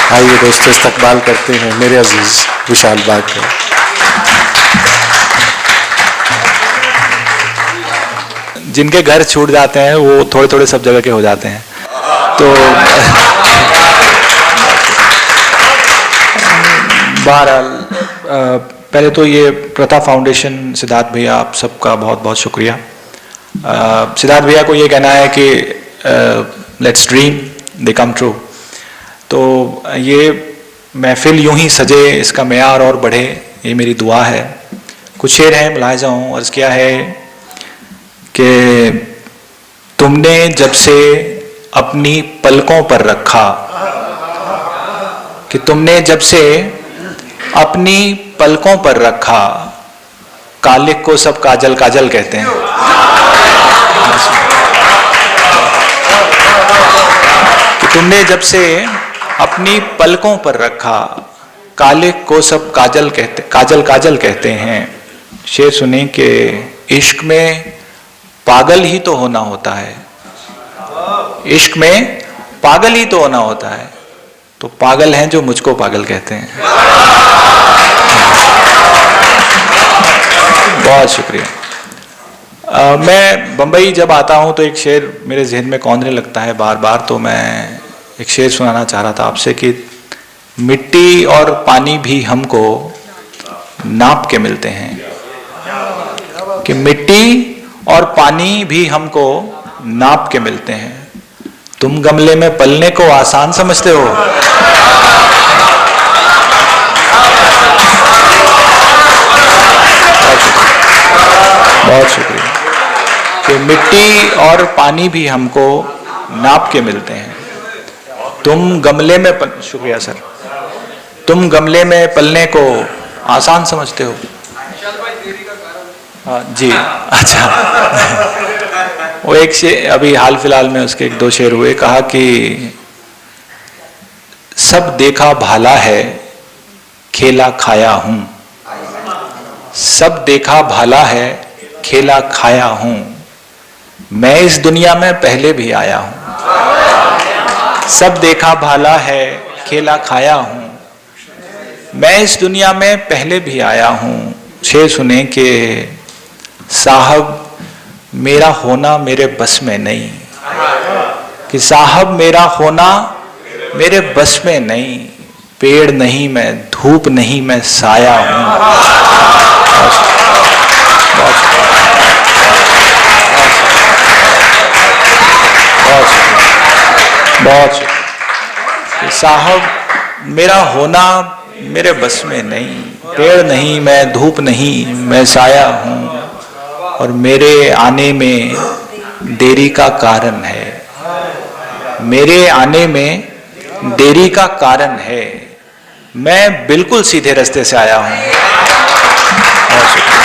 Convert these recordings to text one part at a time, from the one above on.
आइए दोस्तों, इस्तकबाल करते हैं मेरे अजीज विशाल बाग का। जिनके घर छूट जाते हैं वो थोड़े थोड़े सब जगह के हो जाते हैं। तो बहरहाल पहले तो ये प्रथा फाउंडेशन, सिद्धार्थ भैया, आप सबका बहुत बहुत शुक्रिया। सिद्धार्थ भैया को ये कहना है कि let's dream they come true. तो ये महफिल यूं ही सजे, इसका मेयार और बढ़े, ये मेरी दुआ है। कुछ शेर हैं, मुलाहिजा हूँ। अर्ज़ किया है कि तुमने जब से अपनी पलकों पर रखा, कि तुमने जब से अपनी पलकों पर रखा, कालिक को सब काजल काजल कहते हैं। कि तुमने जब से अपनी पलकों पर रखा, कालिक को सब काजल काजल कहते हैं। शेर सुने कि इश्क में पागल ही तो होना होता है, इश्क में पागल ही तो होना होता है, तो पागल हैं जो मुझको पागल कहते हैं। बहुत शुक्रिया। मैं बम्बई जब आता हूँ तो एक शेर मेरे जहन में कौंधने लगता है बार बार। तो मैं एक शेर सुनाना चाह रहा था आपसे कि मिट्टी और पानी भी हमको नाप के मिलते हैं, कि मिट्टी और पानी भी हमको नाप के मिलते हैं। तुम गमले में पलने को आसान समझते हो, बहुत शुक्रिया। कि मिट्टी और पानी भी हमको नाप के मिलते हैं। तुम गमले में शुक्रिया सर, तुम गमले में पलने को आसान समझते हो। हाँ जी, अच्छा। वो एक शेर अभी हाल फिलहाल में उसके एक दो शेर हुए। कहा कि सब देखा भाला है, खेला खाया हूं, सब देखा भाला है, खेला खाया हूं, मैं इस दुनिया में पहले भी आया हूं। सब देखा भाला है, खेला खाया हूं, मैं इस दुनिया में पहले भी आया हूं। शेर सुने कि साहब मेरा होना मेरे बस में नहीं, कि साहब मेरा होना मेरे बस में नहीं, पेड़ नहीं मैं, धूप नहीं मैं, साया हूं। बहुत शुक्रिया। साहब मेरा होना मेरे बस में नहीं, पेड़ नहीं मैं, धूप नहीं मैं, साया हूं, और मेरे आने में देरी का कारण है, मेरे आने में देरी का कारण है, मैं बिल्कुल सीधे रास्ते से आया हूं। बहुत शुक्रिया।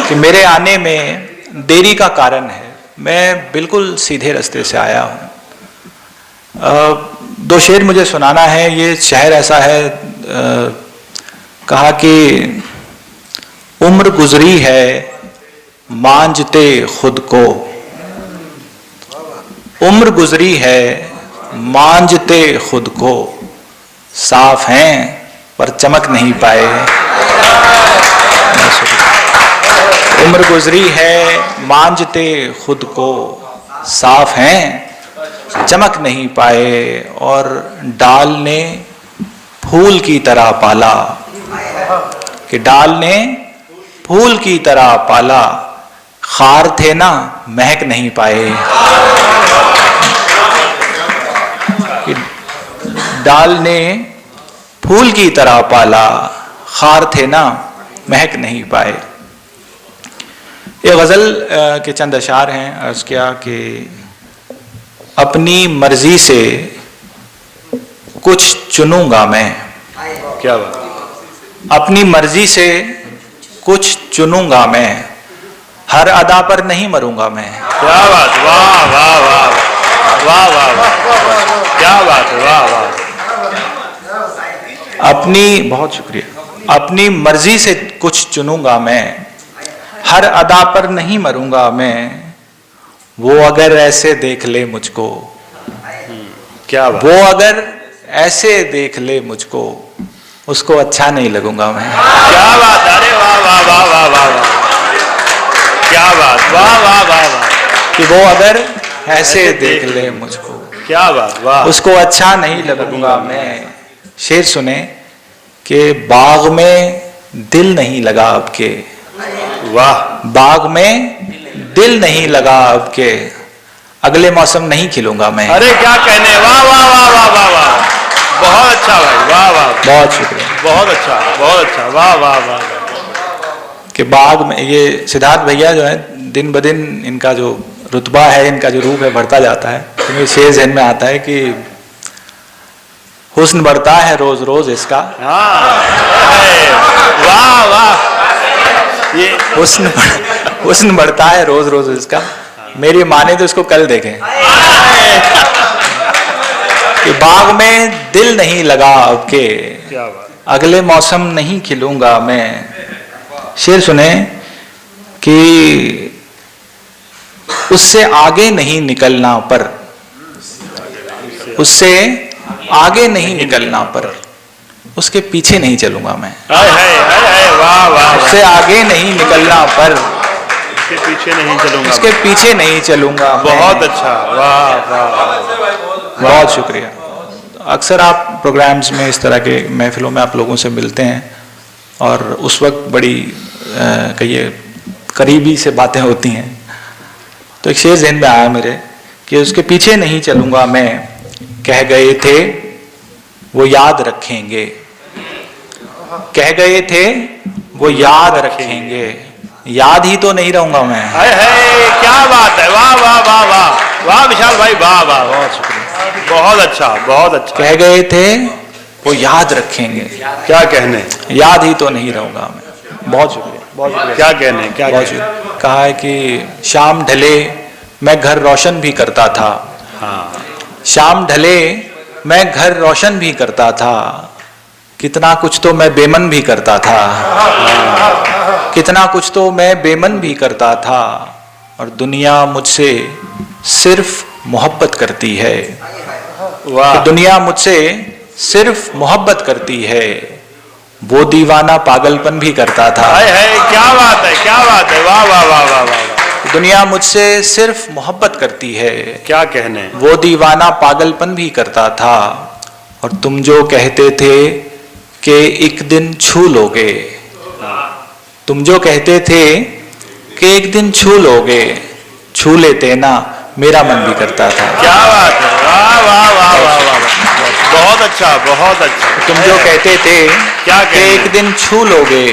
कि मेरे आने में देरी का कारण है, मैं बिल्कुल सीधे रास्ते से आया हूं। दो शेर मुझे सुनाना है। ये शहर ऐसा है, कहा कि उम्र गुजरी है मांझते खुद को, उम्र गुजरी है मांझते खुद को, साफ हैं पर चमक नहीं पाए। उम्र गुजरी है मांझते खुद को, साफ हैं चमक नहीं पाए, और डाल ने फूल की तरह पाला, कि डाल ने फूल की तरह पाला, खार थे ना महक नहीं पाए। कि डाल ने फूल की तरह पाला, खार थे ना महक नहीं पाए। ये गजल के चंद अशार हैं। अर्ज किया कि अपनी मर्जी से कुछ चुनूंगा मैं, क्या बात, अपनी मर्जी से कुछ चुनूंगा मैं, हर अदा पर नहीं मरूंगा मैं। क्या बात, वाह वाह वाह वाह वाह वाह, क्या बात, वाह वाह। अपनी, बहुत शुक्रिया। अपनी मर्जी से कुछ चुनूंगा मैं, हर अदा पर नहीं मरूंगा मैं, वो अगर ऐसे देख ले मुझको, क्या बात, वो अगर ऐसे देख ले मुझको, उसको अच्छा नहीं लगूंगा मैं। क्या बात, अरे वाह वाह वाह वाह वाह वाह, क्या बात, वाह वाह वाह वाह, कि वो अगर ऐसे देख ले मुझको, क्या बात, वाह, उसको अच्छा नहीं लगूंगा मैं। शेर सुने कि बाग में दिल नहीं लगा अब के, वाह, बाग में दिल नहीं लगा अब के, अगले मौसम नहीं खिलूंगा मैं। अरे क्या कहने, वाह वाह वाह वाह वाह वाह, बहुत अच्छा भाई, वाह वाह, बहुत शुक्रिया। बहुत अच्छा, बहुत अच्छा, वाह वाह वाह, कि बाग में ये सिद्धार्थ भैया जो है दिन ब दिन इनका जो रुतबा है, इनका जो रूप है बढ़ता जाता है। तो मेरे शेर ज़हन में आता है कि हुस्न बढ़ता है रोज रोज इसका, हाँ, वाह वाह, ये हुस्न बढ़ता है रोज रोज इसका, मेरी माने तो इसको कल देखें। कि बाग में दिल नहीं लगा अब के, क्या बात, अगले मौसम नहीं खिलूंगा मैं। शेर सुने कि उससे आगे नहीं निकलना पर, उससे आगे नहीं निकलना पर, उसके पीछे नहीं चलूंगा मैं। हाय हाय हाय हाय, वाह वाह, उससे आगे नहीं निकलना पर, उसके पीछे नहीं चलूंगा, उसके पीछे नहीं चलूंगा मैं। बहुत अच्छा, वाह वाह, बहुत शुक्रिया। अक्सर आप प्रोग्राम्स में इस तरह के महफिलों में आप लोगों से मिलते हैं और उस वक्त बड़ी कहिए करीबी से बातें होती हैं। तो एक शेर ज़हन में आया मेरे कि उसके पीछे नहीं चलूंगा मैं, कह गए थे वो याद रखेंगे, कह गए थे वो याद रखेंगे, याद ही तो नहीं रहूंगा मैं। हाय हाय, क्या बात है, वाह वाह वाह वाह वाह, विशाल भाई, वाह वाह, बहुत शुक्रिया, बहुत अच्छा, बहुत अच्छा, कह गए थे वो याद रखेंगे, क्या कहने, याद ही तो नहीं रहूंगा मैं। बहुत शुक्रिया, बहुत शुक्रिया, क्या कहने, क्या बहुत कहने, शुक्रिया। कहा है कि शाम ढले मैं घर रोशन भी करता था, हाँ, शाम ढले मैं घर रोशन भी करता था, कितना कुछ तो मैं बेमन भी करता था, कितना कुछ तो मैं बेमन भी करता था, और दुनिया मुझसे सिर्फ मोहब्बत करती है, वाह, दुनिया मुझसे सिर्फ मोहब्बत करती है, वो दीवाना पागलपन भी करता था। हाय हाय, क्या बात है, क्या बात है, वाह वाह वाह वाह वाह, दुनिया मुझसे सिर्फ मोहब्बत करती है, क्या कहने, वो दीवाना पागलपन भी करता था, और तुम जो कहते थे कि एक दिन छू लोगे, तुम जो कहते थे कि एक दिन छू लोगे, छू लेते ना मेरा मन भी करता था। क्या बात है, वाह वाह वाह वाह वाह, बहुत अच्छा, बहुत अच्छा, तुम जो कहते थे क्या कि एक दिन छू लोगे,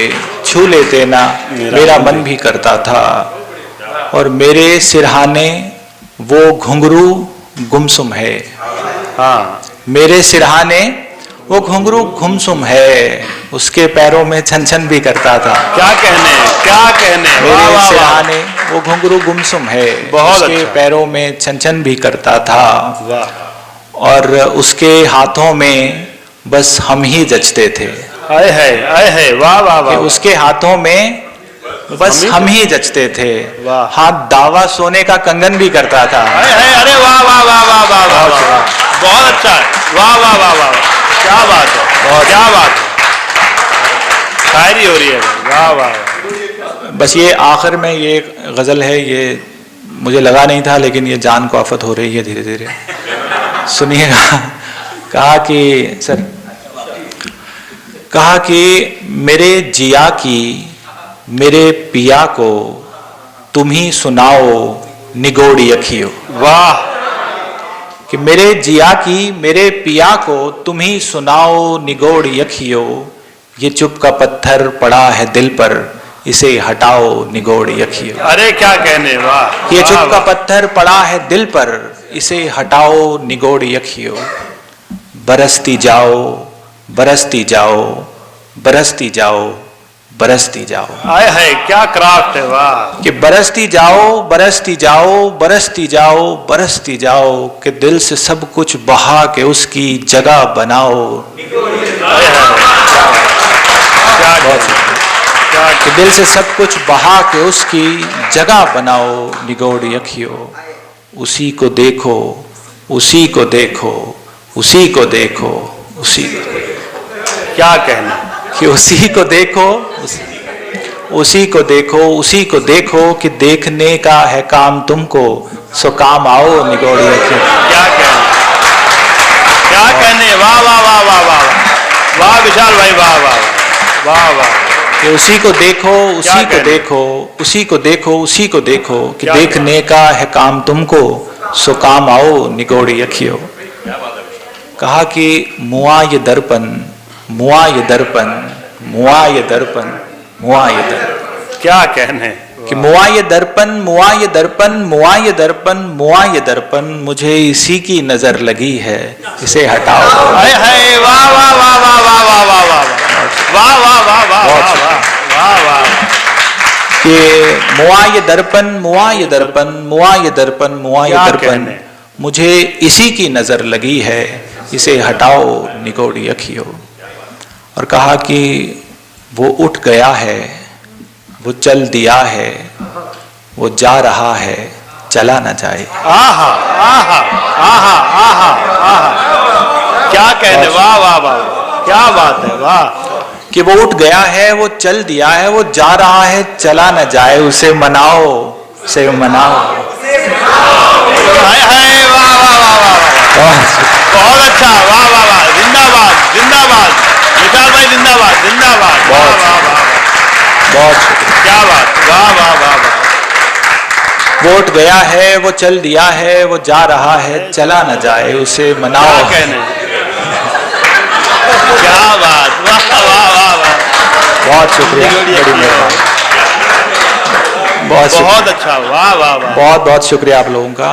छू लेते ना मेरा मन भी करता था, और मेरे सिरहाने वो घुंघरू गुमसुम है, हाँ, मेरे सिरहाने वो घुंघरू गुमसुम है, उसके पैरों में छन छन भी करता था। क्या कहने, क्या कहने, वाह मेरे वाह वाह, सिरहाने वो घुंघरू गुमसुम है, बहुत उसके अच्छा, पैरों में छन छन भी करता था, वाह, और उसके हाथों में बस हम ही जचते थे। हाय हाय हाय हाय, वाह वाह कि वाह, उसके हाथों में बस हम ही जचते थे, वाह, हाथ दावा सोने का कंगन भी करता था। हाय हाय, अरे वाह वाह वाह वाह वाह वाह वाह, बहुत अच्छा है, वाह वाह वाह वाह, क्या बात है, बहुत क्या बात है, शायरी हो रही है, वाह वाह वाह, बस ये आखिर में ये गज़ल है, ये मुझे लगा नहीं था, लेकिन ये जान को आफत हो रही है धीरे धीरे, सुनिएगा। कहा कि सर, कहा कि मेरे जिया की मेरे पिया को तुम ही सुनाओ निगोड़ी अखियो, वाह, कि मेरे जिया की मेरे पिया को तुम ही सुनाओ निगोड़ी अखियो, ये चुप का पत्थर पड़ा है दिल पर, इसे हटाओ निगोड़ी अखियो। अरे क्या कहने, वाह, ये वाह, चुप का वाह, पत्थर पड़ा है दिल पर, इसे हटाओ निगोड़ी अखियो, बरसती जाओ बरसती जाओ बरसती जाओ बरसती जाओ। हाय हाय, क्या क्राफ्ट है, वाह, कि बरसती जाओ बरसती जाओ बरसती जाओ बरसती जाओ, कि दिल से सब कुछ बहा के उसकी जगह बनाओ। हाय हाय, क्या क्या कि दिल से सब कुछ बहा के उसकी जगह बनाओ निगोड़ी अखियो, उसी को देखो, उसी को देखो, उसी को देखो, उसी को देखो। क्या कहना, कि उसी को देखो, उसी को देखो, उसी को देखो कि देखने का है काम तुमको, सो काम आओ निगोड़ी अखियों। क्या कहना, क्या कहने, वाह वाह वाह वाह वाह वाह विशाल भाई, वाह वाह वाह वाह। कि उसी को देखो, उसी को देखो, उसी को देखो, उसी को देखो कि देखने का है काम तुमको, सो काम आओ निगोड़ी अखियों। कहा कि मुआ ये दर्पण, मुआ ये दर्पण, मुआ ये दर्पण, मुआ ये दर्पण। क्या कहने, कि मुआ ये दर्पण, मुआ ये दर्पण, मुआ ये दर्पण, मुआ ये दर्पण, मुझे इसी की नजर लगी है, इसे हटाओ। हाय हाय, वाह वाह वाह वाह वाह वाह वाह वाह वाह वाह वाह वाह वाह वाह। कि मुआ ये दर्पण, मुआ ये दर्पण, मुआ ये दर्पण, मुआ ये दर्पण, मुझे इसी की नजर लगी है, इसे हटाओ निगोड़ी अखियों। और कहा कि वो उठ गया है, वो चल दिया है, वो जा रहा है, चला न जाए। आहा आहा आहा आहा आहा, क्या कहने, वाह वाह वाह, क्या बात है, वाह। कि वो उठ गया है, वो चल दिया है, वो जा रहा है, चला न जाए, उसे मनाओ, उसे मनाओ। हाय हाय, वाह वाह वाह वाह, बहुत अच्छा, वाह वाह वाह, जिंदाबाद जिंदाबाद विशाल भाई, जिंदाबाद जिंदाबाद, वाह वाह वाह, बहुत शुक्रिया। क्या बात, वाह वाह वाह वाह। वो उठ गया है, वो चल दिया है, वो जा रहा है, चला न जाए, उसे मनाओ। क्या कहने, क्या बात, वाह वाह वाह वाह, बहुत शुक्रिया, बड़ी मेहरबानी, बहुत बहुत अच्छा, वाह वाह वाह। बहुत बहुत शुक्रिया आप लोगों का।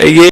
ये